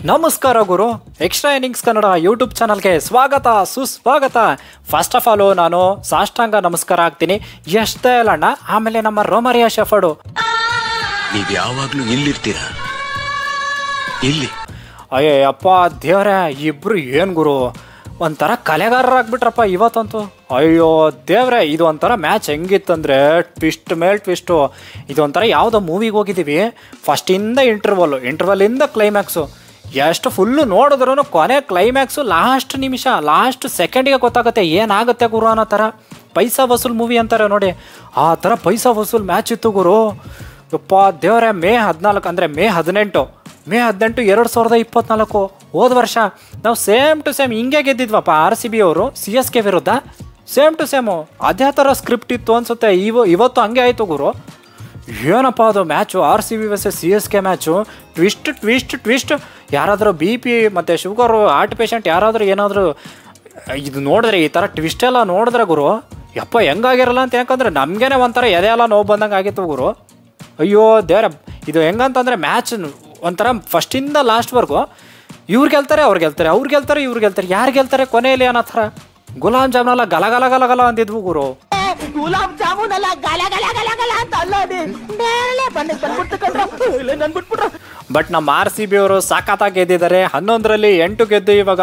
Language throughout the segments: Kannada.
ನಮಸ್ಕಾರ ಗುರು, ಎಕ್ಸ್ಟ್ರಾ ಇನ್ನಿಂಗ್ಸ್ ಕನ್ನಡ ಯೂಟ್ಯೂಬ್ ಚಾನಲ್ಗೆ ಸ್ವಾಗತ ಸುಸ್ವಾಗತ. ಫಸ್ಟ್ ಆಫ್ ಆಲ್ ನಾನು ಸಾಷ್ಟಾಂಗ ನಮಸ್ಕಾರ ಆಗ್ತೀನಿ ಎಷ್ಟೇ ಅಲ್ಲಣ್ಣ. ಆಮೇಲೆ ನಮ್ಮ ರೋಮರಿಯಾ ಶೆಫರ್ಡು, ನೀವು ಯಾವಾಗ್ಲೂ ಇಲ್ಲಿರ್ತೀರಾ ಇಲ್ಲಿ. ಅಯ್ಯಪ್ಪ ದೇವ್ರೆ, ಇಬ್ರು ಏನ್ ಗುರು ಒಂಥರ ಕಲೆಗಾರರಾಗ್ಬಿಟ್ರಪ್ಪ ಇವತ್ತಂತೂ. ಅಯ್ಯೋ ದೇವ್ರೆ, ಇದು ಒಂಥರ ಮ್ಯಾಚ್ ಹೆಂಗಿತ್ತಂದ್ರೆ ಟ್ವಿಸ್ಟ್ ಮೇಲೆ ಟ್ವಿಸ್ಟು. ಇದೊಂಥರ ಯಾವುದೋ ಮೂವಿಗೆ ಹೋಗಿದ್ದೀವಿ, ಫಸ್ಟಿಂದ ಇಂಟರ್ವಲ್ಲಿಂದ ಕ್ಲೈಮ್ಯಾಕ್ಸು. ಎಷ್ಟು ಫುಲ್ಲು ನೋಡಿದ್ರೂ ಕೊನೆ ಕ್ಲೈಮ್ಯಾಕ್ಸು ಲಾಸ್ಟ್ ನಿಮಿಷ, ಲಾಸ್ಟ್ ಸೆಕೆಂಡಿಗೆ ಗೊತ್ತಾಗುತ್ತೆ ಏನಾಗುತ್ತೆ ಗುರು ಅನ್ನೋ ಥರ. ಪೈಸಾ ವಸೂಲ್ ಮೂವಿ ಅಂತಾರೆ ನೋಡಿ, ಆ ಥರ ಪೈಸಾ ವಸೂಲ್ ಮ್ಯಾಚ್ ಇತ್ತು ಗುರು. ಯಪ್ಪ ದೇವರೇ, ಮೇ 14 ಅಂದರೆ ಮೇ 18 2024 ಹೋದ ವರ್ಷ ನಾವು ಸೇಮ್ ಟು ಸೇಮ್ ಹಿಂಗೆ ಗೆದ್ದಿದ್ವಪ್ಪ. RCB ಅವರು CSK ವಿರುದ್ಧ ಸೇಮ್ ಟು ಸೇಮು ಅದೇ ಥರ ಸ್ಕ್ರಿಪ್ಟ್ ಇತ್ತು ಅನಿಸುತ್ತೆ. ಇವತ್ತು ಹಂಗೆ ಆಯಿತು ಗುರು. ಏನಪ್ಪ ಅದು match, RCB versus CSK match. Twist ಯಾರಾದರೂ BP ಮತ್ತು ಶುಗರು ಹಾರ್ಟ್ ಪೇಷಂಟ್ ಯಾರಾದರೂ ಏನಾದರೂ ಇದು ನೋಡಿದ್ರೆ, ಈ ಥರ ಟ್ವಿಸ್ಟ್ ಎಲ್ಲ ನೋಡಿದ್ರೆ ಗುರು ಯಪ್ಪ ಹೆಂಗಾಗಿರಲ್ಲ ಅಂತ. ಯಾಕಂದರೆ ನಮಗೇನೆ ಒಂಥರ ಎದೆಯೆಲ್ಲ ನೋವು ಬಂದಂಗೆ ಆಗಿತ್ತು ಗುರು. ಅಯ್ಯೋ ದೇವ್ರೆ, ಇದು ಹೆಂಗಂತಂದರೆ ಮ್ಯಾಚ್ ಒಂಥರ ಫಸ್ಟಿಂದ ಲಾಸ್ಟ್ವರೆಗೂ ಇವ್ರು ಗೆಲ್ತಾರೆ, ಅವ್ರು ಗೆಲ್ತಾರೆ, ಅವ್ರು ಗೆಲ್ತಾರೆ, ಇವ್ರು ಗೆಲ್ತಾರೆ, ಯಾರು ಗೆಲ್ತಾರೆ ಕೊನೆಯಲ್ಲಿ ಅನ್ನೋ ಥರ. ಗುಲಾಬ್ ಜಾಮೂನೆಲ್ಲ ಗಲ ಗಲ ಗಲ ಗಲ ಅಂದಿದ್ವು ಗುರು. ಗುಲಾಬ್ ಜಾಮೂನ್ ಅಲ್ಲ, ಗಲ ಗಲ ಗಲ ಗಲ ಅಂತ ಅಲ್ಲ, ಬಂದ್ಬಿಟ್ಬಿಟ್ರು. ಬಟ್ ನಮ್ಮ RCB ಅವರು ಸಾಕಾತಾಗಿ ಗೆದ್ದಿದ್ದಾರೆ. 11ರಲ್ಲಿ 8 ಗೆದ್ದು ಇವಾಗ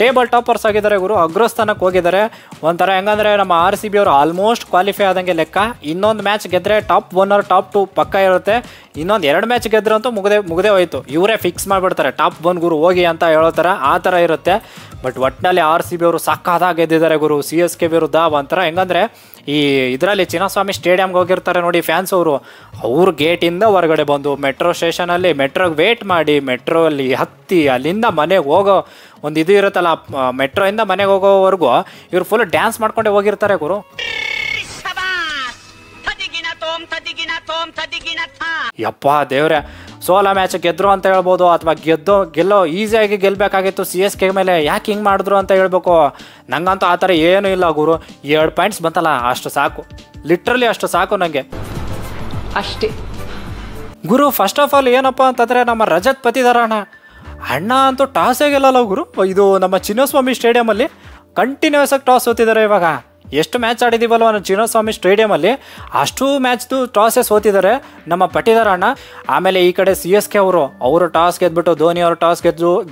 ಟೇಬಲ್ ಟಾಪರ್ಸ್ ಆಗಿದ್ದಾರೆ ಗುರು, ಅಗ್ರಸ್ಥಾನಕ್ಕೆ ಹೋಗಿದ್ದಾರೆ. ಒಂಥರ ಹೆಂಗಂದ್ರೆ ನಮ್ಮ RCB ಅವರು ಆಲ್ಮೋಸ್ಟ್ ಕ್ವಾಲಿಫೈ ಆದಂಗೆ ಲೆಕ್ಕ. ಇನ್ನೊಂದು ಮ್ಯಾಚ್ ಗೆದ್ದರೆ ಟಾಪ್ 1 or ಟಾಪ್ 2 ಪಕ್ಕ ಇರುತ್ತೆ. ಇನ್ನೊಂದು 2 ಮ್ಯಾಚ್ ಗೆದ್ರಂತೂ ಮುಗದೇ ಹೋಯ್ತು. ಇವರೇ ಫಿಕ್ಸ್ ಮಾಡಿಬಿಡ್ತಾರೆ ಟಾಪ್ 1 ಗುರು ಹೋಗಿ ಅಂತ ಹೇಳೋ ಥರ, ಆ ಥರ ಇರುತ್ತೆ. ಬಟ್ ಒಟ್ಟಿನಲ್ಲಿ RCB ಅವರು ಸಾಕಾದಾಗಿ ಗೆದ್ದಿದ್ದಾರೆ ಗುರು CSK ವಿರುದ್ಧ. ಒಂಥರ ಹೆಂಗಂದರೆ ಈ ಇದರಲ್ಲಿ ಚಿನ್ನಸ್ವಾಮಿ ಸ್ಟೇಡಿಯಮ್ಗೆ ಹೋಗಿರ್ತಾರೆ ನೋಡಿ ಫ್ಯಾನ್ಸ್ ಅವರು, ಅವ್ರ ಗೇಟಿಂದ ಹೊರಗಡೆ ಬಂದು ಮೆಟ್ರೋ ಸ್ಟೇಷನಲ್ಲಿ ಮೆಟ್ರೋಗೆ ವೇಟ್ ಮಾಡಿ, ಮೆಟ್ರೋ ಅಲ್ಲಿ ಹತ್ತಿ ಅಲ್ಲಿಂದ ಮನೆಗೆ ಹೋಗೋ ಒಂದು ಇದು ಇರುತ್ತಲ್ಲ, ಮೆಟ್ರೋಯಿಂದ ಮನೆಗೆ ಹೋಗೋವರೆಗೂ ಇವ್ರು ಫುಲ್ ಡ್ಯಾನ್ಸ್ ಮಾಡ್ಕೊಂಡೆ ಹೋಗಿರ್ತಾರೆ ಗುರು. ಯಪ್ಪ ದೇವ್ರೆ, ಸೋಲೋ ಮ್ಯಾಚ್ ಗೆದ್ರು ಅಂತ ಹೇಳ್ಬೋದು, ಅಥವಾ ಗೆಲ್ಲೋ ಈಸಿಯಾಗಿ ಗೆಲ್ಲಬೇಕಾಗಿತ್ತು CSK ಮೇಲೆ. ಯಾಕೆ ಹಿಂಗೆ ಮಾಡಿದ್ರು ಅಂತ ಹೇಳ್ಬೇಕು. ನಂಗಂತೂ ಆ ಥರ ಏನೂ ಇಲ್ಲ ಗುರು. 2 ಪಾಯಿಂಟ್ಸ್ ಬಂತಲ್ಲ ಅಷ್ಟು ಸಾಕು, ಲಿಟ್ರಲಿ ಅಷ್ಟು ಸಾಕು ನನಗೆ ಅಷ್ಟೇ ಗುರು. ಫಸ್ಟ್ ಆಫ್ ಆಲ್ ಏನಪ್ಪ ಅಂತಂದರೆ ನಮ್ಮ ರಜತ್ ಪತಿದಾರ ಅಣ್ಣ ಅಂತೂ ಟಾಸೇ ಗೆಲ್ಲಲ್ಲ ಗುರು. ಇದು ನಮ್ಮ ಚಿನ್ನಸ್ವಾಮಿ ಸ್ಟೇಡಿಯಮಲ್ಲಿ ಕಂಟಿನ್ಯೂಸ್ ಆಗಿ ಟಾಸ್ ಸೋತಿದ್ದಾರೆ. ಇವಾಗ ಎಷ್ಟು ಮ್ಯಾಚ್ ಆಡಿದ್ದೀವಲ್ವ ನಮ್ಮ ಚಿನ್ನಸ್ವಾಮಿ ಸ್ಟೇಡಿಯಮಲ್ಲಿ, ಅಷ್ಟು ಮ್ಯಾಚ್ದು ಟಾಸೇ ಸೋತಿದ್ದಾರೆ ನಮ್ಮ ಪಟಿದಾರ ಅಣ್ಣ. ಆಮೇಲೆ ಈ ಕಡೆ CSK ಅವರು ಟಾಸ್ ಗೆದ್ಬಿಟ್ಟು ಧೋನಿ ಅವರು ಟಾಸ್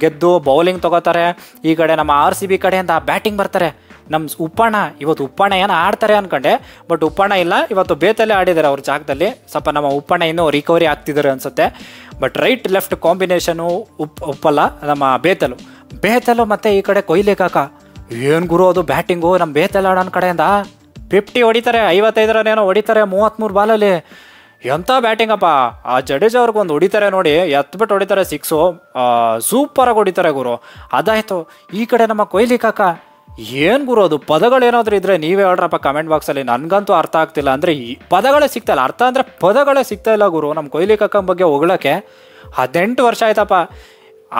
ಗೆದ್ದು ಬೌಲಿಂಗ್ ತೊಗೋತಾರೆ. ಈ ಕಡೆ ನಮ್ಮ RCB ಕಡೆಯಿಂದ ಬ್ಯಾಟಿಂಗ್ ಬರ್ತಾರೆ. ನಮ್ಮ ಉಪ್ಪಣ್ಣ ಏನೋ ಆಡ್ತಾರೆ ಅಂದ್ಕೊಂಡೆ, ಬಟ್ ಉಪ್ಪಣ್ಣ ಇಲ್ಲ, ಇವತ್ತು ಬೇತಲ್ಲೇ ಆಡಿದ್ದಾರೆ ಅವ್ರ ಜಾಗದಲ್ಲಿ. ಸ್ವಲ್ಪ ನಮ್ಮ ಉಪ್ಪಣ್ಣ ಇನ್ನೂ ರಿಕವರಿ ಆಗ್ತಿದ್ದಾರೆ ಅನಿಸುತ್ತೆ. ಬಟ್ ರೈಟ್ ಲೆಫ್ಟ್ ಕಾಂಬಿನೇಷನು ಉಪ್ಪಲ್ಲ, ನಮ್ಮ ಬೇತಲು ಮತ್ತು ಈ ಕಡೆ ಕೊಹ್ಲಿ ಕಾಕ. ಏನು ಗುರು ಅದು ಬ್ಯಾಟಿಂಗು ನಮ್ಮ ಬೇತಲ್ ಆಡೋನ ಕಡೆಯಿಂದ 50 ಹೊಡಿತಾರೆ, 55 ಹೊಡಿತಾರೆ 33 ಬಾಲಲ್ಲಿ. ಎಂಥ ಬ್ಯಾಟಿಂಗಪ್ಪ. ಆ ಜಡೇಜಾ ಅವ್ರಿಗೊಂದು ಹೊಡಿತಾರೆ ನೋಡಿ, ಎತ್ಬಿಟ್ಟು ಹೊಡಿತಾರೆ 6, ಸೂಪರಾಗಿ ಹೊಡಿತಾರೆ ಗುರು. ಅದಾಯಿತು. ಈ ಕಡೆ ನಮ್ಮ ಕೊಹ್ಲಿ ಕಾಕ, ಏನು ಗುರು ಅದು ಪದಗಳೇನಾದರೂ ಇದ್ದರೆ ನೀವೇ ಹೇಳ್ರಪ್ಪ ಕಮೆಂಟ್ ಬಾಕ್ಸಲ್ಲಿ. ನನಗಂತೂ ಅರ್ಥ ಆಗ್ತಿಲ್ಲ. ಅಂದರೆ ಈ ಪದಗಳೇ ಸಿಗ್ತಾಯಿಲ್ಲ, ಅರ್ಥ ಅಂದರೆ ಪದಗಳೇ ಸಿಗ್ತಾಯಿಲ್ಲ ಗುರು ನಮ್ಮ ಕೊಹ್ಲಿ ಕಾಕನ ಬಗ್ಗೆ ಹೊಗಳಕ್ಕೆ. 18 ವರ್ಷ ಆಯ್ತಪ್ಪ,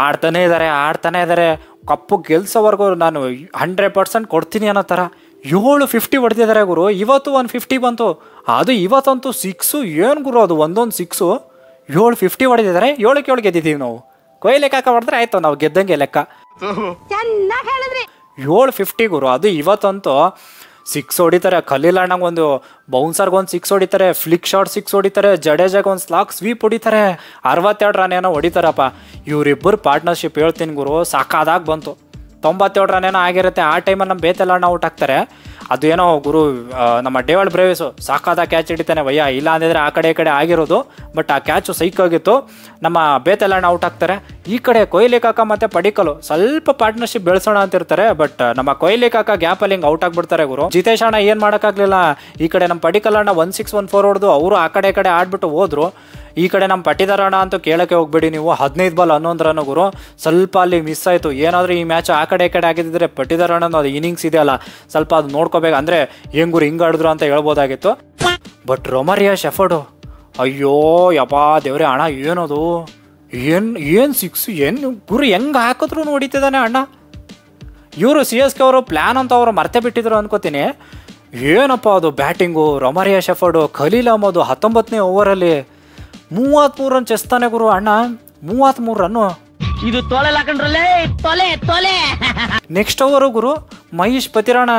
ಆಡ್ತಾನೇ ಇದ್ದಾರೆ. ಕಪ್ಪು ಗೆಲ್ಸೋವರೆಗೂ ನಾನು 100% ಕೊಡ್ತೀನಿ ಅನ್ನೋ ಥರ 750 ಹೊಡೆದಿದ್ದಾರೆ ಗುರು. ಇವತ್ತು 150 ಬಂತು, ಅದು ಇವತ್ತಂತೂ 6. ಏನು ಗುರು ಅದು ಒಂದೊಂದು 6, 750 ಹೊಡೆದಿದ್ದಾರೆ. 7 ಗೆದ್ದಿದ್ದೀವಿ ನಾವು. ಕೊಹ್ಲಿ ಕಾಕ ಹೊಡೆದ್ರೆ ಆಯಿತು, ನಾವು ಗೆದ್ದಂಗೆ ಲೆಕ್ಕ. 750 ಗುರು, ಅದು ಇವತ್ತಂತೂ 6 ಹೊಡಿತಾರೆ. ಖಲೀಲ್ ಅಣ್ಣಂಗೆ ಒಂದು ಬೌನ್ಸರ್ಗೊಂದು 6 ಹೊಡಿತಾರೆ, ಫ್ಲಿಕ್ ಶಾಟ್ 6 ಹೊಡಿತಾರೆ, ಜಡೇಜಾಗೆ ಒಂದು ಸ್ಲಾಕ್ ಸ್ವೀಪ್ ಹೊಡಿತಾರೆ, 62 ರನ್ ಏನೋ ಹೊಡಿತಾರಪ್ಪ. ಇವರಿಬ್ಬರು ಪಾರ್ಟ್ನರ್ಶಿಪ್ ಹೇಳ್ತೀನಿ ಗುರು, ಸಾಕಾದಾಗಿ ಬಂತು. 97 ರನ್ ಏನೋ ಆಗಿರುತ್ತೆ. ಆ ಟೈಮಲ್ಲಿ ನಮ್ಮ ಬೇತಲ್ ಅಣ್ಣ ಔಟ್ ಆಗ್ತಾರೆ. ಅದು ಏನೋ ಗುರು ನಮ್ಮ ಡೇವಲ್ ಬ್ರೇವಿಸು ಸಾಕಾದಾಗ ಕ್ಯಾಚ್ ಹಿಡಿತಾನೆ ಭಯ್ಯ, ಇಲ್ಲ ಅಂದಿದ್ರೆ ಆ ಕಡೆ ಈ ಕಡೆ ಆಗಿರೋದು. ಬಟ್ ಆ ಕ್ಯಾಚು ಸೈಕಾಗಿತ್ತು. ನಮ್ಮ ಬೇತಲ್ ಅಣ್ಣ ಔಟ್ ಆಗ್ತಾರೆ. ಈ ಕಡೆ ಕೊಹ್ಲಿ ಕಾಕ ಮತ್ತು ಪಡಿಕಲು ಸ್ವಲ್ಪ ಪಾರ್ಟ್ನರ್ಶಿಪ್ ಬೆಳೆಸೋಣ ಅಂತಿರ್ತಾರೆ. ಬಟ್ ನಮ್ಮ ಕೊಹ್ಲಿ ಕಾಕ ಗ್ಯಾಪಲ್ಲಿ ಹಿಂಗೆ ಔಟ್ ಆಗಿಬಿಡ್ತಾರೆ ಗುರು. ಜಿತೇಶ್ ಅಣ್ಣ ಏನು ಮಾಡೋಕ್ಕಾಗಲಿಲ್ಲ. ಈ ಕಡೆ ನಮ್ಮ ಪಡಿಕಲ್ ಅಣ್ಣ 1-6-1-4 ಹೊಡೆದು ಅವರು ಆ ಕಡೆ ಆಡ್ಬಿಟ್ಟು ಹೋದ್ರು. ಈ ಕಡೆ ನಮ್ಮ ಪಟಿದಾರ ಅಣ್ಣ ಅಂತೂ ಕೇಳೋಕ್ಕೆ ಹೋಗ್ಬೇಡಿ ನೀವು, 15 ಬಾಲ್ 11 ರನ್ ಗುರು. ಸ್ವಲ್ಪ ಅಲ್ಲಿ ಮಿಸ್ ಆಯಿತು. ಏನಾದರೂ ಈ ಮ್ಯಾಚ್ ಆ ಕಡೆ ಆಗಿದ್ದರೆ ಪಟಿದಾರ ಅಣ್ಣನ ಅದು ಇನ್ನಿಂಗ್ಸ್ ಇದೆಯಲ್ಲ, ಸ್ವಲ್ಪ ಅದು ನೋಡ್ಕೋಬೇಕು. ಅಂದರೆ ಹೆಂಗ್ ಗುರು ಹಿಂಗೆ ಆಡಿದ್ರು ಅಂತ ಹೇಳ್ಬೋದಾಗಿತ್ತು. ಬಟ್ ರೋಮರಿಯಾ ಶೆಫರ್ಡು, ಅಯ್ಯೋ ಯಪ್ಪಾ ದೇವ್ರೆ ಅಣ್ಣ, ಏನದು ಏನು 6 ಏನು ಗುರು, ಹೆಂಗೆ ಹಾಕಿದ್ರು ನೋಡಿತಿದ್ದಾನೆ ಅಣ್ಣ. ಇವರು CSK ಅವರು ಪ್ಲ್ಯಾನ್ ಅಂತ ಅವರು ಮರ್ತೆ ಬಿಟ್ಟಿದ್ರು ಅನ್ಕೋತೀನಿ. ಏನಪ್ಪ ಅದು batting. Romario Shepherd, Khaleel Ahmed 19ನೇ ಓವರಲ್ಲಿ 33 ರನ್ ಚೆಸ್ತಾನೆ ಗುರು ಅಣ್ಣ. 33 ರನ್ನು ಇದು ತೊಲೆ ಹಾಕೊಂಡ್ರಲ್ಲೇ ತೊಲೆ ತೊಲೆ. ನೆಕ್ಸ್ಟ್ ಓವರು ಗುರು Mahesh Pathirana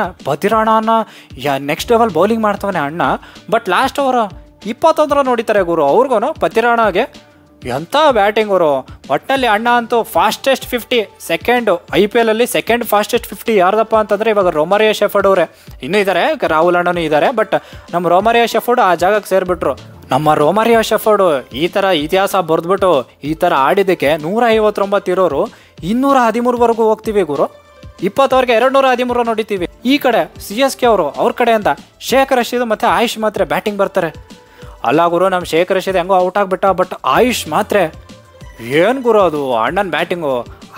next level bowling ಮಾಡ್ತವನೆ ಅಣ್ಣ. ಬಟ್ ಲಾಸ್ಟ್ ಓವರ್ 21 ರನ್ ಹೊಡಿತಾರೆ ಗುರು. ಅವ್ರಿಗೂ ಪತಿರಾಣಗೆ ಎಂಥ ಬ್ಯಾಟಿಂಗ್ ಅವರು. ಒಟ್ಟಿನಲ್ಲಿ ಅಣ್ಣ ಅಂತೂ ಫಾಸ್ಟೆಸ್ಟ್ 50 ಸೆಕೆಂಡು IPL ಅಲ್ಲಿ ಸೆಕೆಂಡ್ ಫಾಸ್ಟೆಸ್ಟ್ 50 ಯಾರ್ದಪ್ಪ ಅಂತಂದರೆ ಇವಾಗ ರೊಮಾರಿಯೋ ಶೆಫರ್ಡ್ ಅವರೇ. ಇನ್ನೂ ಇದ್ದಾರೆ, ರಾಹುಲ್ ಅಣ್ಣನೂ ಇದ್ದಾರೆ. ಬಟ್ ನಮ್ಮ ರೊಮಾರಿಯೋ ಶೆಫರ್ಡ್ ಆ ಜಾಗಕ್ಕೆ ಸೇರಿಬಿಟ್ರು. ನಮ್ಮ ರೊಮಾರಿಯೋ ಶೆಫರ್ಡು ಈ ಥರ ಇತಿಹಾಸ ಬರೆದ್ಬಿಟ್ಟು ಈ ಥರ ಆಡಿದ್ದಕ್ಕೆ 159 ಇರೋರು 213ವರೆಗೂ ಹೋಗ್ತೀವಿ ಗುರು. 20 213 ನೋಡಿತೀವಿ. ಈ ಕಡೆ CSK ಅವರು ಅವ್ರ ಕಡೆಯಿಂದ ಶೇಖ್ ರಶೀದ್ ಮತ್ತು ಆಯುಷ್ ಮಾತ್ರ ಬ್ಯಾಟಿಂಗ್ ಬರ್ತಾರೆ. ಅಲ್ಲ ಗುರು, ನಮ್ಮ ಶೇಖ್ ರಶೀದ್ ಹೆಂಗೋ ಔಟ್ ಆಗಿಬಿಟ್ಟ. ಬಟ್ ಆಯುಷ್ ಮಾತ್ರ ಏನು ಗುರು ಅದು ಅಣ್ಣನ ಬ್ಯಾಟಿಂಗು.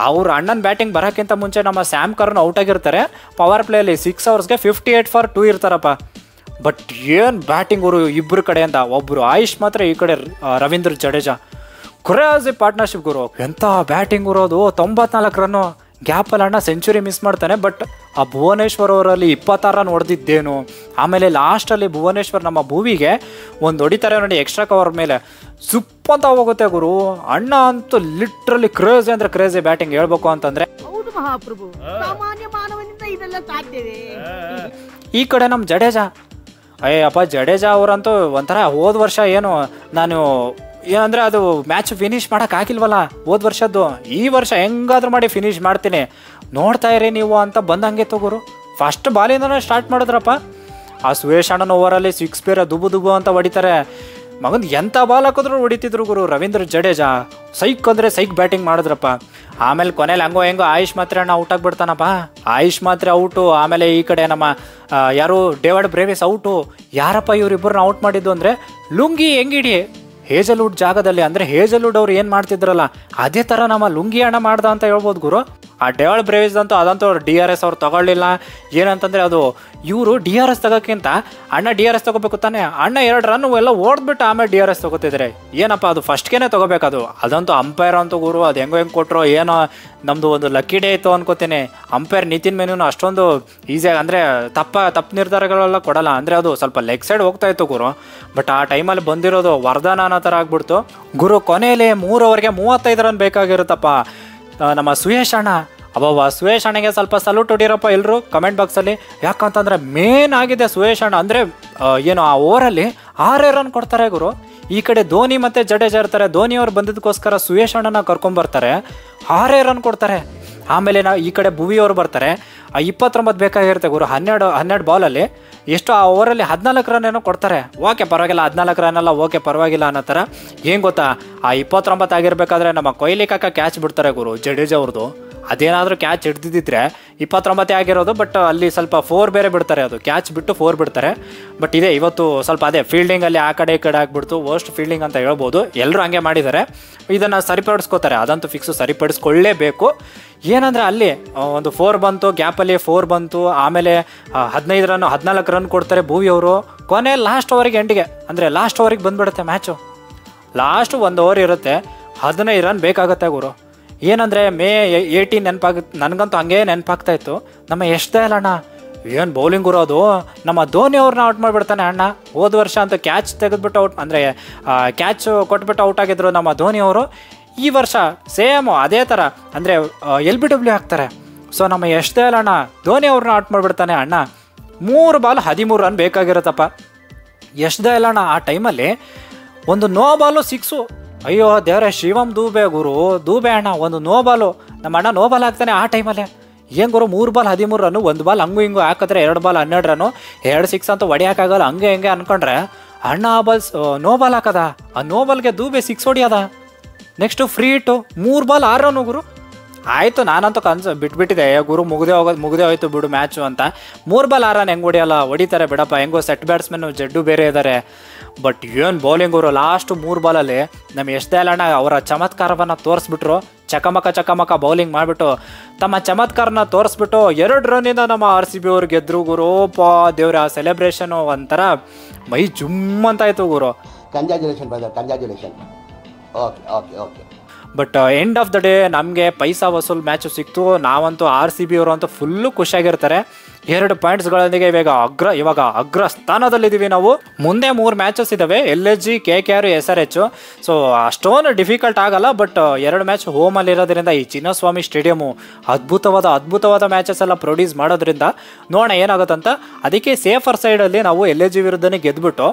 ಅವ್ರು ಅಣ್ಣನ ಬ್ಯಾಟಿಂಗ್ ಬರೋಕ್ಕಿಂತ ಮುಂಚೆ ನಮ್ಮ ಸ್ಯಾಮ್ ಕರ್ನ್ ಔಟ್ ಆಗಿರ್ತಾರೆ. ಪವರ್ ಪ್ಲೇಯಲ್ಲಿ 6 ಓವರ್ಸ್ಗೆ 58 ಫಾರ್ 2 ಇರ್ತಾರಪ್ಪ. ಬಟ್ ಏನು ಬ್ಯಾಟಿಂಗ್ ಅವರು ಇಬ್ಬರು ಕಡೆಯಿಂದ. ಒಬ್ಬರು ಆಯುಷ್ ಮಾತ್ರ, ಈ ಕಡೆ ರವೀಂದ್ರ ಜಡೇಜಾ. ಕ್ರೇಜಿ ಪಾರ್ಟ್ನರ್ಶಿಪ್ ಗುರು. ಎಂಥ ಬ್ಯಾಟಿಂಗ್ ಇರೋದು. 94 ರನ್ನು ಗ್ಯಾಪಲ್ಲಿ ಅಣ್ಣ ಸೆಂಚುರಿ ಮಿಸ್ ಮಾಡ್ತಾನೆ. ಬಟ್ ಆ ಭುವನೇಶ್ವರ್ ಅವರಲ್ಲಿ 26 ರನ್ ಹೊಡೆದಿದ್ದೇನು. ಆಮೇಲೆ ಲಾಸ್ಟಲ್ಲಿ ಭುವನೇಶ್ವರ್ ನಮ್ಮ ಭೂವಿಗೆ ಒಂದು ಹೊಡಿತಾರೆ ನೋಡಿ ಎಕ್ಸ್ಟ್ರಾ ಕವರ್ ಮೇಲೆ, ಸುಪ್ ಅಂತ ಹೋಗುತ್ತೆ ಗುರು. ಅಣ್ಣ ಅಂತೂ ಲಿಟ್ರಲಿ ಕ್ರೇಜಿ ಅಂದರೆ ಕ್ರೇಜಿ ಬ್ಯಾಟಿಂಗ್ ಹೇಳ್ಬೇಕು ಅಂತಂದರೆ. ಹೌದು ಮಹಾಪ್ರಭು, ಸಾಮಾನ್ಯ ಮಾನವನಿಂದ ಇದೆಲ್ಲ ಸಾಧ್ಯವೇ? ಈ ಕಡೆ ನಮ್ಮ ಜಡೇಜಾ, ಅಯ್ಯಪ್ಪ ಜಡೇಜಾ ಅವರಂತೂ ಒಂಥರ ಹೋದ ವರ್ಷ ಏನು ನಾನು ಏನಂದರೆ ಅದು ಮ್ಯಾಚ್ ಫಿನಿಷ್ ಮಾಡೋಕ್ಕಾಗಿಲ್ವಲ್ಲ ಹೋದ ವರ್ಷದ್ದು. ಈ ವರ್ಷ ಹೆಂಗಾದ್ರೂ ಮಾಡಿ ಫಿನಿಷ್ ಮಾಡ್ತೀನಿ, ನೋಡ್ತಾ ಇರಿ ನೀವು ಅಂತ ಬಂದಂಗೆ ತಗೋರು. First ಬಾಲಿಂದನೇ start ಮಾಡಿದ್ರಪ್ಪ. ಆ ಸುರೇಶ್ ಅಣ್ಣನ ಓವರಲ್ಲಿ 6 ಬೇರೆ ದುಬು ಅಂತ ಹೊಡಿತಾರೆ. ಮಗಂದು ಎಂಥ ಬಾಲ್ ಹಾಕಿದ್ರು ಹೊಡಿತಿದ್ರು ಗುರು ರವೀಂದ್ರ ಜಡೇಜಾ. ಸೈಕ್ ಅಂದರೆ ಸೈಕ್ ಬ್ಯಾಟಿಂಗ್ ಮಾಡಿದ್ರಪ್ಪ. ಆಮೇಲೆ ಕೊನೆಯಲ್ಲಿ ಹಂಗೋ ಹೆಂಗೋ ಆಯುಷ್ ಮಾತ್ರ ಅಣ್ಣ ಔಟ್ ಆಗಿಬಿಡ್ತಾನಪ್ಪ. ಆಯುಷ್ ಮಾತ್ರ ಔಟು. ಆಮೇಲೆ ಈ ಕಡೆ ನಮ್ಮ ಯಾರು ಡೇವಿಡ್ ಬ್ರೇವಿಸ್ ಔಟು. ಯಾರಪ್ಪ ಇವರಿಬ್ಬರನ್ನ ಔಟ್ ಮಾಡಿದ್ದು ಅಂದರೆ ಲುಂಗಿ ಹೆಂಗಿಡಿ ಹೇಜಲ್ವುಡ್ ಜಾಗದಲ್ಲಿ. ಅಂದರೆ ಹೇಜಲ್ವುಡ್ ಅವ್ರು ಏನು ಮಾಡ್ತಿದ್ರಲ್ಲ ಅದೇ ಥರ ನಮ್ಮ ಲುಂಗಿ ಅಣ್ಣ ಮಾಡ್ದ ಅಂತ ಹೇಳ್ಬೋದು ಗುರು. ಆ ಡೇವಿಡ್ ಬ್ರೇವಿಸ್ ಅಂತೂ ಅದಂತೂ DRS ಅವ್ರು ತಗೊಳ್ಳಿಲ್ಲ. ಏನಂತಂದರೆ ಅದು ಇವರು DRS ತಗೋಕ್ಕಿಂತ ಅಣ್ಣ DRS ತೊಗೋಬೇಕು ತಾನೆ. ಅಣ್ಣ 2 ರನ್ ಎಲ್ಲ ಓಡ್ಬಿಟ್ಟು ಆಮೇಲೆ DRS ತೊಗೋತಿದ್ದಾರೆ. ಏನಪ್ಪ ಅದು ಫಸ್ಟ್ಗೆ ತೊಗೋಬೇಕದು. ಅದಂತೂ ಅಂಪೈರ್ ಅಂತೂ ಗುರು ಅದು ಹೆಂಗೋ ಹೆಂಗೆ ಕೊಟ್ಟರು ಏನೋ. ನಮ್ಮದು ಒಂದು ಲಕ್ಕಿ ಡೇ ಇತ್ತು ಅನ್ಕೋತೀನಿ. ಅಂಪೈರ್ ನಿತಿನ್ ಮೆನೂನು ಅಷ್ಟೊಂದು ಈಸಿಯಾಗಿ ಅಂದರೆ ತಪ್ಪು ನಿರ್ಧಾರಗಳೆಲ್ಲ ಕೊಡಲ್ಲ. ಅಂದರೆ ಅದು ಸ್ವಲ್ಪ ಲೆಗ್ ಸೈಡ್ ಹೋಗ್ತಾ ಇತ್ತು ಗುರು. ಬಟ್ ಆ ಟೈಮಲ್ಲಿ ಬಂದಿರೋದು ವರದಾನ ಅನ್ನೋ ಥರ ಆಗ್ಬಿಡ್ತು ಗುರು. ಕೊನೆಯಲ್ಲಿ 3 ಓವರ್ಗೆ 35 ರನ್ ಬೇಕಾಗಿರುತ್ತಪ್ಪ. ನಮ್ಮ ಸುಯೇಶ್ ಅಣ್ಣ, ಅಬ್ಬಬ್ಬ ಸುಯೇಶ್ ಅಣ್ಣಗೆ ಸ್ವಲ್ಪ ಸಲ್ಯೂಟ್ ಹೊಡಿರಪ್ಪ ಎಲ್ಲರೂ ಕಮೆಂಟ್ ಬಾಕ್ಸಲ್ಲಿ. ಯಾಕಂತಂದರೆ ಮೇನ್ ಆಗಿದೆ ಸುಯೇಶ್ ಅಣ್ಣ. ಅಂದರೆ ಏನು ಆ ಓವರಲ್ಲಿ 6 ರನ್ ಕೊಡ್ತಾರೆ ಗುರು. ಈ ಕಡೆ ಧೋನಿ ಮತ್ತು ಜಡೇಜಾ ಇರ್ತಾರೆ. ಧೋನಿ ಅವ್ರು ಬಂದಿದ್ದಕ್ಕೋಸ್ಕರ ಸುಯೇಶ್ ಅಣ್ಣನ ಕರ್ಕೊಂಬರ್ತಾರೆ, 6 ರನ್ ಕೊಡ್ತಾರೆ. ಆಮೇಲೆ ಈ ಕಡೆ ಭುವಿ ಅವರು ಬರ್ತಾರೆ. 29 ಬೇಕಾಗಿರುತ್ತೆ ಗುರು. 12 ಬಾಲಲ್ಲಿ ಎಷ್ಟು ಆ ಓವರಲ್ಲಿ 14 ರನ್ ಏನೋ ಕೊಡ್ತಾರೆ. ಓಕೆ ಪರವಾಗಿಲ್ಲ, 14 ರನ್ ಎಲ್ಲ ಓಕೆ ಪರವಾಗಿಲ್ಲ ಅನ್ನೋ ಥರ. ಏನು ಗೊತ್ತಾ, ಆ 29 ಆಗಿರ್ಬೇಕಾದ್ರೆ ನಮ್ಮ ಕೊಹ್ಲಿ ಕಾಕ ಕ್ಯಾಚ್ ಬಿಡ್ತಾರೆ ಗುರು ಜಡೇಜಾ ಅವ್ರದ್ದು. ಅದೇನಾದರೂ ಕ್ಯಾಚ್ ಹಿಡ್ದಿದ್ದಿದ್ರೆ 29 ಆಗಿರೋದು. ಬಟ್ ಅಲ್ಲಿ ಸ್ವಲ್ಪ 4 ಬೇರೆ ಬಿಡ್ತಾರೆ, ಅದು ಕ್ಯಾಚ್ ಬಿಟ್ಟು 4 ಬಿಡ್ತಾರೆ. ಬಟ್ ಇದೆ ಇವತ್ತು ಸ್ವಲ್ಪ ಅದೇ ಫೀಲ್ಡಿಂಗಲ್ಲಿ ಆ ಕಡೆ ಈ ಕಡೆ ಆಗಿಬಿಡ್ತು. ವರ್ಸ್ಟ್ ಫೀಲ್ಡಿಂಗ್ ಅಂತ ಹೇಳ್ಬೋದು. ಎಲ್ಲರೂ ಹಂಗೆ ಮಾಡಿದ್ದಾರೆ. ಇದನ್ನು ಸರಿಪಡಿಸ್ಕೋತಾರೆ, ಅದಂತೂ ಫಿಕ್ಸು ಸರಿಪಡಿಸ್ಕೊಳ್ಳೇಬೇಕು. ಏನಂದರೆ ಅಲ್ಲಿ ಒಂದು 4 ಬಂತು, ಗ್ಯಾಪಲ್ಲಿ 4 ಬಂತು. ಆಮೇಲೆ 14 ರನ್ ಕೊಡ್ತಾರೆ ಭೂವಿ ಅವರು. ಕೊನೆ ಲಾಸ್ಟ್ ಓವರಿಗೆ ಎಂಡಿಗೆ ಅಂದರೆ ಲಾಸ್ಟ್ ಓವರಿಗೆ ಬಂದುಬಿಡುತ್ತೆ ಮ್ಯಾಚು. ಲಾಸ್ಟ್ 1 ಓವರ್ ಇರುತ್ತೆ, 15 ರನ್ ಬೇಕಾಗುತ್ತೆ ಗುರು. ಏನಂದರೆ ಮೇ 18 ನನಗಂತೂ ಹಂಗೆ ನೆನಪಾಗ್ತಾಯಿತ್ತು. ನಮ್ಮ ಯಶ್ ದಯಾಲ್ ಅಣ್ಣ ಏನು ಬೌಲಿಂಗ್ ಇರೋದು. ನಮ್ಮ ಧೋನಿ ಅವ್ರನ್ನ ಔಟ್ ಮಾಡಿಬಿಡ್ತಾನೆ ಅಣ್ಣ. ಹೋದ ವರ್ಷ ಅಂತೂ ಕ್ಯಾಚ್ ತೆಗೆದ್ಬಿಟ್ಟು ಔಟ್ ಅಂದರೆ ಕ್ಯಾಚ್ ಕೊಟ್ಬಿಟ್ಟು ಔಟ್ ಆಗಿದ್ರು ನಮ್ಮ ಧೋನಿ ಅವರು. ಈ ವರ್ಷ ಸೇಮು ಅದೇ ಥರ ಅಂದರೆ LBW ಹಾಕ್ತಾರೆ. ಸೊ ನಮ್ಮ ಯಶ್ ದಯಾಲ್ ಅಣ್ಣ ಧೋನಿ ಅವ್ರನ್ನ ಔಟ್ ಮಾಡಿಬಿಡ್ತಾನೆ ಅಣ್ಣ. 3 ಬಾಲ್ 13 ರನ್ ಬೇಕಾಗಿರುತ್ತಪ್ಪ. ಯಶ್ ದಯಾಲ್ ಅಣ್ಣ ಆ ಟೈಮಲ್ಲಿ ಒಂದು ನೋ ಬಾಲು 6. ಅಯ್ಯೋ ದೇವರೇ, ಶಿವಮ್ ದೂಬೆ ಗುರು, ದೂಬೆ ಅಣ್ಣ ಒಂದು ನೋ ಬಾಲು. ನಮ್ಮ ಅಣ್ಣ ನೋ ಬಾಲ್ ಹಾಕ್ತಾನೆ ಆ ಟೈಮಲ್ಲೇ. ಏನು ಗುರು, 3 ಬಾಲ್ 13 ರನ್ನು, 1 ಬಾಲ್ ಹಂಗೂ ಹಿಂಗೂ ಹಾಕಿದ್ರೆ 2 ಬಾಲ್ 12 ರನ್ನು, 2 6 ಅಂತೂ ಹೊಡಿಯೋಕ್ಕಾಗಲ್ಲ. ಹಂಗೆ ಹಿಂಗೆ ಅಂದ್ಕೊಂಡ್ರೆ ಅಣ್ಣ ಆ ಬಾಲ್ ನೋ ಬಾಲ್ ಹಾಕದ. ಆ ನೋ ಬಾಲ್ಗೆ ದೂಬೆ 6 ಹೊಡಿಯೋದ. ನೆಕ್ಸ್ಟು ಫ್ರೀ ಇಟ್ಟು 3 ಬಾಲ್ 6 ರನ್ನು ಗುರು. ಆಯಿತು, ನಾನಂತೂ ಬಿಟ್ಬಿಟ್ಟಿದೆ ಗುರು, ಮುಗಿದೇ ಹೋಯ್ತು ಬಿಡು ಮ್ಯಾಚು ಅಂತ. 3 ಬಾಲ್ 6 ರನ್ ಹೆಂಗೆ ಹೊಡಿಯಲ್ಲ, ಹೊಡಿತಾರೆ ಬಿಡಪ್ಪ. ಹೆಂಗೋ ಸೆಟ್ ಬ್ಯಾಟ್ಸ್ಮನ್ನು ಜಡ್ಡು ಬೇರೆ ಇದ್ದಾರೆ. ಬಟ್ ಏನು ಬೌಲಿಂಗ್ ಅವರು ಲಾಸ್ಟ್ 3 ಬಾಲಲ್ಲಿ ನಮ್ಮ ಯಶ್ ದಯಾಲ್ ಅಣ್ಣ ಅವರ ಚಮತ್ಕಾರವನ್ನು ತೋರಿಸ್ಬಿಟ್ರು. ಚಕಮಕ ಬೌಲಿಂಗ್ ಮಾಡಿಬಿಟ್ಟು ತಮ್ಮ ಚಮತ್ಕಾರನ ತೋರಿಸ್ಬಿಟ್ಟು 2 ರನ್ನಿಂದ ನಮ್ಮ RCB ಅವ್ರು ಗೆದ್ರು ಗುರು. ದೇವ್ರ ಆ ಸೆಲೆಬ್ರೇಷನು ಒಂಥರ ಮೈ ಜುಮ್ ಅಂತ ಆಯಿತು ಗುರು. Congratulation brother, congratulation. Okay okay okay. But end of the day ನಮಗೆ ಪೈಸಾ ವಸೂಲ್ ಮ್ಯಾಚು ಸಿಕ್ತು. ನಾವಂತೂ RCB ಅವರು ಅಂತೂ ಫುಲ್ಲು ಖುಷಿಯಾಗಿರ್ತಾರೆ. 2 ಪಾಯಿಂಟ್ಸ್ಗಳೊಂದಿಗೆ ಇವಾಗ ಅಗ್ರ ಸ್ಥಾನದಲ್ಲಿದ್ದೀವಿ ನಾವು. ಮುಂದೆ 3 ಮ್ಯಾಚಸ್ ಇದ್ದಾವೆ, LSG, KKR, SRH. ಸೊ ಅಷ್ಟೊಂದು ಡಿಫಿಕಲ್ಟ್ ಆಗಲ್ಲ. ಬಟ್ 2 ಮ್ಯಾಚ್ ಹೋಮಲ್ಲಿ ಇರೋದ್ರಿಂದ ಈ ಚಿನ್ನಸ್ವಾಮಿ ಸ್ಟೇಡಿಯಮು ಅದ್ಭುತವಾದ ಮ್ಯಾಚಸ್ ಎಲ್ಲ ಪ್ರೊಡ್ಯೂಸ್ ಮಾಡೋದ್ರಿಂದ ನೋಡೋಣ ಏನಾಗುತ್ತಂತ. ಅದಕ್ಕೆ ಸೇಫರ್ ಸೈಡಲ್ಲಿ ನಾವು LSG ವಿರುದ್ಧನೇ ಗೆದ್ಬಿಟ್ಟು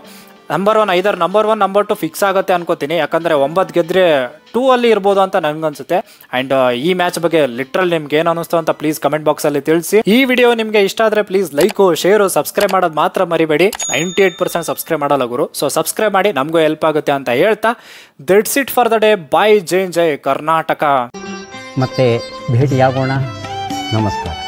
ನಂಬರ್ 1 ಐದರ್ ನಂಬರ್ 1 ನಂಬರ್ 2 ಫಿಕ್ಸ್ ಆಗುತ್ತೆ ಅನ್ಕೋತೀನಿ. ಯಾಕಂದರೆ 9 ಗೆದ್ರೆ 2 ಅಲ್ಲಿ ಇರ್ಬೋದು ಅಂತ ನನಗನ್ಸುತ್ತೆ. ಆ್ಯಂಡ್ ಈ ಮ್ಯಾಚ್ ಬಗ್ಗೆ ಲಿಟ್ರಲ್ ನಿಮ್ಗೆ ಏನು ಅನ್ನಿಸ್ತು ಅಂತ ಪ್ಲೀಸ್ ಕಮೆಂಟ್ ಬಾಕ್ಸಲ್ಲಿ ತಿಳಿಸಿ. ಈ ವಿಡಿಯೋ ನಿಮಗೆ ಇಷ್ಟ ಆದರೆ ಪ್ಲೀಸ್ ಲೈಕು, ಶೇರು, ಸಬ್ಸ್ಕ್ರೈಬ್ ಮಾಡೋದು ಮಾತ್ರ ಮರಿಬೇಡಿ. 98% ಸಬ್ಸ್ಕ್ರೈಬ್ ಮಾಡಲ್ಲ ಗುರು. ಸೊ ಸಬ್ಸ್ಕ್ರೈಬ್ ಮಾಡಿ, ನಮಗೂ ಹೆಲ್ಪ್ ಆಗುತ್ತೆ ಅಂತ ಹೇಳ್ತಾ that's it for the day. Bye. ಜೈ ಕರ್ನಾಟಕ. ಮತ್ತೆ ಭೇಟಿಯಾಗೋಣ. ನಮಸ್ಕಾರ.